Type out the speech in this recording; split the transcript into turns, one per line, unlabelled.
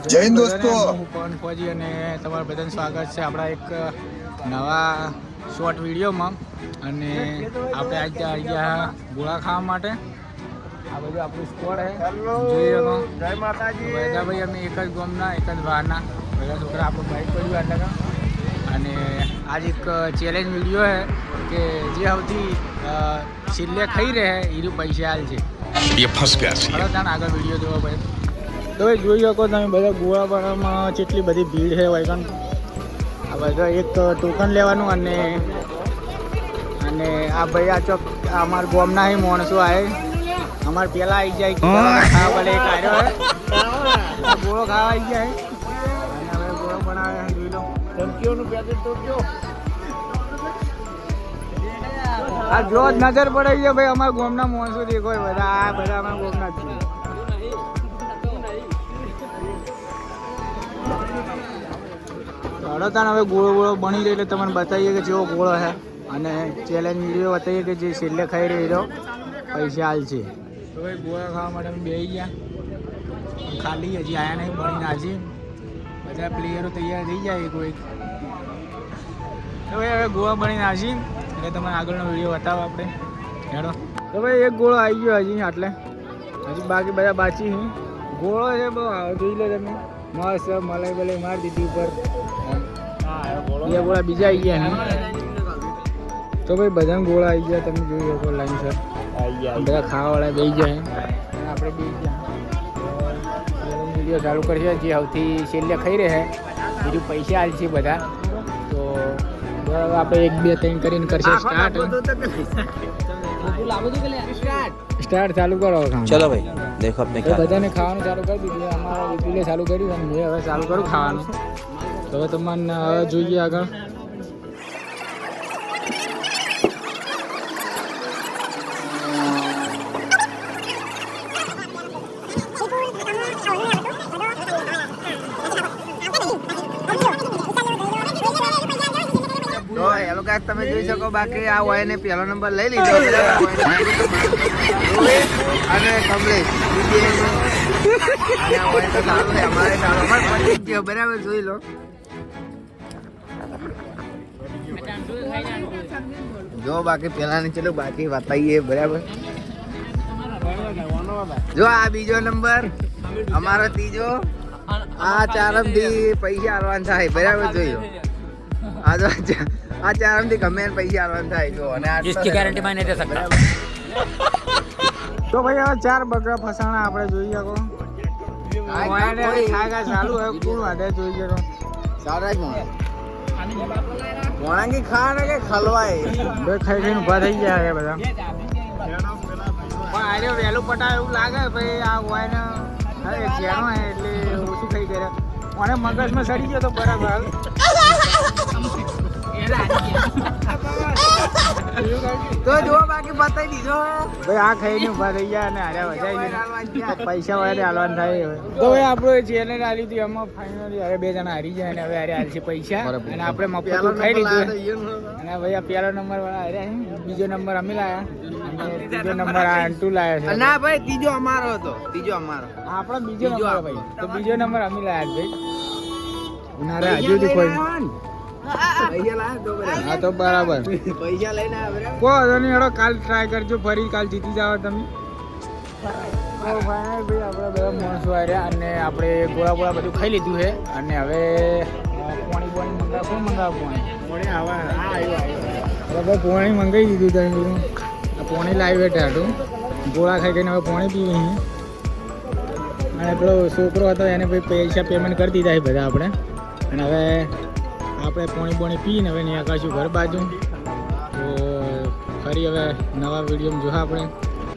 જય હિન્દ દોસ્તો,
હું પવન ફોજી અને તમારું બધાનું સ્વાગત છે આપણા એક નવા શોર્ટ વિડીયોમાં. અને આપણે આજે આવી ગયા ગોળા ખાવા માટે. આ બધું આપણું સ્કોડ છે, જોઈ શકો. જય માતાજી. બધા ભાઈ અમે એક જ ગામના, એક જ બહારના બધા છોકરા આપણું બાઈક પડ્યું આટલા. અને આજ એક ચેલેન્જ વિડીયો છે કે જે સૌથી છેલ્લે ખાઈ રહે એનું પૈસા હાલ છે.
ये फंस गया सी।
આગળ વિડીયો જોવો ભાઈ. તો ભાઈ જોઈ શકો તમે બધા ગોળાપાડામાં કેટલી બધી ભીડ છે વાયકન. આ બધા એક ટોકન લેવાનું અને આ ભાઈ આ ચોક અમારા ગામના અહીં માણસો આવે અમારે પેલા આવી જાય ખાવા ભલે એક આવ્યો હોય ગોળો ખાવા આવી જાય અને હવે ગોળો બનાવે જોઈ લો. ધમકીઓનું પેકેટ તો જો આ જો નજર પડે છે ભાઈ અમારા ગામના માણસો દેખો બધા આ બધા અમારા ગામના જ છે. હડોતાન હવે ગોળો બની રહ્યો એટલે તમને બતાવીએ કે જેવો ગોળો છે અને ચેલેન્જ વિડીયો બતાવીએ કે જે છેલ્લે ખાઈ રહ્યો પૈસા હાલ છે. તો ભાઈ ગોળા ખાવા માટે અમે બેસી ગયા, ખાલી હજી આયા નહીં, બનીને આજે બધા પ્લેયરો તૈયાર થઈ જાય કોઈ. તો ભાઈ હવે ગોળા બનીને આજી એટલે તમને આગળનો વિડીયો બતાવો આપણે હેડો. તો ભાઈ એક ગોળો આવી ગયો હજી આટલે, હજી બાકી બધા બાકી છે. ગોળો છે બહુ જોઈ લો તમે, મસ્ત મલાઈ બલાઈ મારી દીધી ઉપર. બે ગોળા બીજા આવી ગયા ને. તો ભાઈ બધા ગોળા આવી ગયા, તમે જોઈ શકો લાઈન સર બધા ખાવાવાળા બેસી ગયા આપણે બેસી ગયા. વિડીયો ચાલુ કરશે, જે સૌથી છેલ્લે ખાઈ રહે બીજું પૈસા હાલ છે બધા. તો આપણે 1 2 3 કરીને કરશે સ્ટાર્ટ. સ્ટાર્ટ ચાલુ કરો.
ચલો ભાઈ દેખો આપણે
બધાને ખાવાનું ચાલુ કરી દીધું, અમારા વિપુલે ચાલુ કર્યું અને મેં હવે ચાલુ કરું ખાવાનું. તો હવે તમને જોઈએ આગળ.
તો હેલો ગાઈસ, તમે જોઈ શકો બાકી આ ઓય ને પહેલો નંબર લઈ લીધો અને કમલેશ અને ઓય તો સારું છે, અમારે પડી ગયો બરાબર. જોઈ લો જો બાકી પેલા ને ચલો બાકી બતાવીએ બરાબર. જો આ બીજો નંબર અમારો, ત્રીજો, આ ચારમથી પૈસા આલવાના થાય બરાબર. જોઈ લો આ જો આ ચારમથી ગમે પૈસા આલવાના થાય. જો અને
इसकी गारंटी मैं नहीं दे सकता. તો ભાઈ હવે 4 બગડા ફસાણા આપણે જોઈ શકો. ચાલુ હોય કોણ વાડે જોઈ શકો.
સારા જ મોણાંગી ખા ને કે ખલવાય
બે ખાઈ ખાઈને ઊભા થઈ ગયા છે બધા. પણ આજે વહેલું પટાવે એવું લાગે ભાઈ. આ હોય ને જેનો એટલે ઓછું ખાઈ ગયા અને મગજમાં સડી ગયો તો બરાબર.
તો જો બાકી બતાવી દીધો
ભાઈ. આ ખાઈને ઊભા થઈ ગયા અને હારે વજાઈ પૈસા વાળે હાલવાનું થાય. તો ભાઈ આપણો ચેલેન્જ હારી હતી, એમાં ફાઇનલી હવે 2 જણા હારી ગયા અને હવે હારે હાલશે પૈસા અને આપણે મફત ખાઈ લીધું. અને ભાઈ આ પહેલો નંબર વાળા હાર્યા, બીજો નંબર અમે લાયા અને ત્રીજો નંબર આ અંટુ લાયા છે.
ના ભાઈ ત્રીજો અમારો હતો, ત્રીજો અમારો.
આપણો બીજો નંબર ભાઈ. તો બીજો નંબર અમે લાયા ભાઈ. નારે હજુ સુધી કોઈ હા તો બરાબર
પૈસા લઈને
કોઈ નહીં. હેડો કાલ ટ્રાય કરજો, ફરી કાલ જીતી જાવ તમે. તો ભાઈ આપણે બધા માણસો આવ્યા અને આપણે ગોળા બધું ખાઈ લીધું છે અને હવે પાણી મંગાવ. કોણ મંગાવ પાણી? બરાબર પાણી મંગાવી દીધું તમે. પાણી લાવી બેઠા હતું, ગોળા ખાઈ ખાઈને હવે પાણી પીવી. અને પેલો છોકરો હતો એને ભાઈ પૈસા પેમેન્ટ કરી દીધા છે બધા આપણે. અને હવે આપણે પાણી પીને હવે નીકળશું ઘર બાજુ. તો ફરી હવે નવા વિડીયોમાં જોવા આપણે.